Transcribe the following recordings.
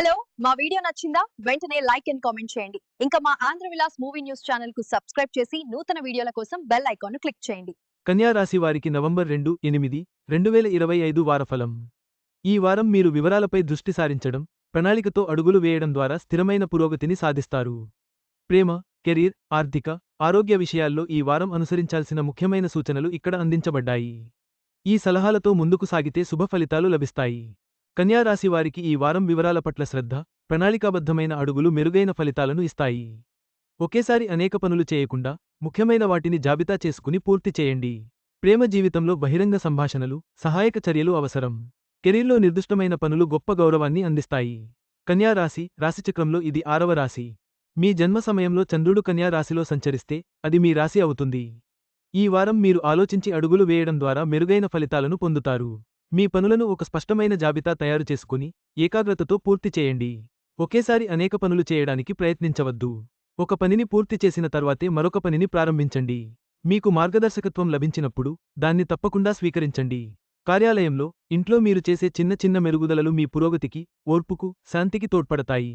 Hello మా video నచ్చిందా వెంటనే లైక్ అండ్ కామెంట్ చేయండి. ఇంకా మా Andhra Vilas movie news channel కు సబ్స్క్రైబ్ చేసి నూతన వీడియోల కోసం బెల్ ఐకాన్ ను క్లిక్ చేయండి. కన్యా రాశి వారికి నవంబర్ 2, 8, 2025 వారఫలం. ఈ వారం మీరు వివరాలపై దృష్టి సారించడం, ప్రణాళికతో అడుగులు వేయడం ద్వారా స్థిరమైన పురోగతిని సాధిస్తారు. ప్రేమ, కెరీర్, ఆర్థిక, ఆరోగ్య విషయాల్లో ఈ వారం అనుసరించాల్సిన ముఖ్యమైన సూచనలు ఇక్కడ అందించబడ్డాయి. ఈ సలహాలతో ముందుకు సాగితే శుభ ఫలితాలు లభిస్తాయి. కన్యా రాశి వారికి ఈ వారం వివరాల పట్ల శ్రద్ధ, ప్రణాళికాబద్ధమైన అడుగులు మెరుగైన ఫలితాలను ఇస్తాయి. ఒకేసారి అనేక పనులు చేయకుండా, ముఖ్యమైన వాటిని జాబితా చేసుకుని పూర్తి చేయండి. ప్రేమ జీవితంలో బహిరంగ సంభాషణలు, సహాయక చర్యలు అవసరం. కెరీర్లో నిర్దిష్టమైన పనులు గొప్ప గౌరవాన్ని అందిస్తాయి. కన్యా రాశి, రాశిచక్రంలో ఇది 6వ రాశి. మీ జన్మ సమయంలో చంద్రుడు కన్యా రాశిలో సంచరిస్తే, అది మీ రాశి అవుతుంది. ఈ వారం మీరు ఆలోచించి అడుగులు వేయడం ద్వారా మెరుగైన ఫలితాలను పొందుతారు. మీ పనులను ఒక స్పష్టమైన జాబితా తయారు చేసుకుని, ఏకాగ్రతతో పూర్తి చేయండి. ఒకేసారి అనేక పనులు చేయడానికి ప్రయత్నించవద్దు. ఒక పనిని పూర్తి చేసిన తర్వాతే మరొక పనిని ప్రారంభించండి. మీకు మార్గదర్శకత్వం లభించినప్పుడు, దాన్ని తప్పకుండా స్వీకరించండి. కార్యాలయంలో, ఇంట్లో మీరు చేసే చిన్న చిన్న మెరుగుదలలు మీ పురోగతికి, ఓర్పుకు, శాంతికి తోడ్పడతాయి.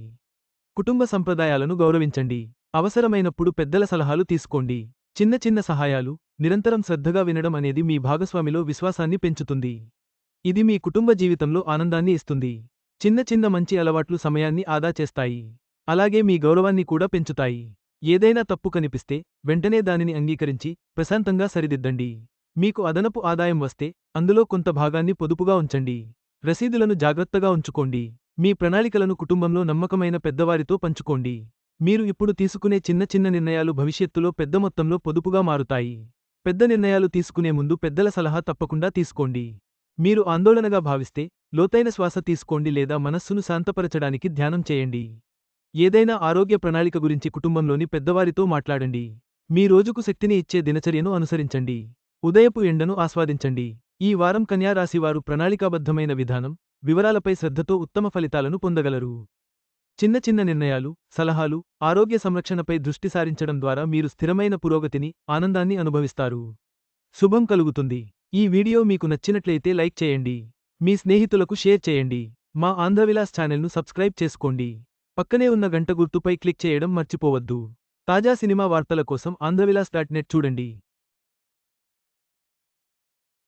కుటుంబ సంప్రదాయాలను గౌరవించండి. అవసరమైనప్పుడు పెద్దల సలహాలు తీసుకోండి. చిన్న చిన్న సహాయాలు, నిరంతరం శ్రద్ధగా వినడం అనేది మీ భాగస్వామిలో విశ్వాసాన్ని పెంచుతుంది. ఇది మీ కుటుంబ జీవితంలో ఆనందాన్ని ఇస్తుంది. చిన్న చిన్న మంచి అలవాట్లు సమయాన్ని ఆదా చేస్తాయి. అలాగే మీ గౌరవాన్ని కూడా పెంచుతాయి. ఏదైనా తప్పు కనిపిస్తే, వెంటనే దానిని అంగీకరించి, ప్రశాంతంగా సరిదిద్దండి. మీకు అదనపు ఆదాయం వస్తే, అందులో కొంత భాగాన్ని పొదుపుగా ఉంచండి. రసీదులను జాగ్రత్తగా ఉంచుకోండి. మీ ప్రణాళికలను కుటుంబంలో నమ్మకమైన పెద్దవారితో పంచుకోండి. మీరు ఇప్పుడు తీసుకునే చిన్న చిన్న నిర్ణయాలు భవిష్యత్తులో పెద్ద మొత్తంలో పొదుపుగా మారుతాయి. పెద్ద నిర్ణయాలు తీసుకునే ముందు పెద్దల సలహా తప్పకుండా తీసుకోండి. మీరు ఆందోళనగా భావిస్తే, లోతైన శ్వాస తీసుకోండి లేదా మనస్సును శాంతపరచడానికి ధ్యానం చేయండి. ఏదైనా ఆరోగ్య ప్రణాళిక గురించి కుటుంబంలోని పెద్దవారితో మాట్లాడండి. మీ రోజుకు శక్తిని ఇచ్చే దినచర్యను అనుసరించండి. ఉదయపు ఎండను ఆస్వాదించండి. ఈ వారం కన్యా రాశివారు ప్రణాళికాబద్ధమైన విధానం, వివరాలపై శ్రద్ధతో ఉత్తమ ఫలితాలను పొందగలరు. చిన్న చిన్న నిర్ణయాలు, సలహాలు, ఆరోగ్య సంరక్షణపై దృష్టి సారించడం ద్వారా మీరు స్థిరమైన పురోగతిని, ఆనందాన్ని అనుభవిస్తారు. శుభం కలుగుతుంది. ఈ వీడియో మీకు నచ్చినట్లయితే లైక్ చేయండి. మీ స్నేహితులకు షేర్ చేయండి. మా ఆంధ్రవిలాస్ ఛానల్ను సబ్స్క్రైబ్ చేసుకోండి. పక్కనే ఉన్న గంట గుర్తుపై క్లిక్ చేయడం మర్చిపోవద్దు. తాజా సినిమా వార్తల కోసం ఆంధ్రవిలాస్.net చూడండి.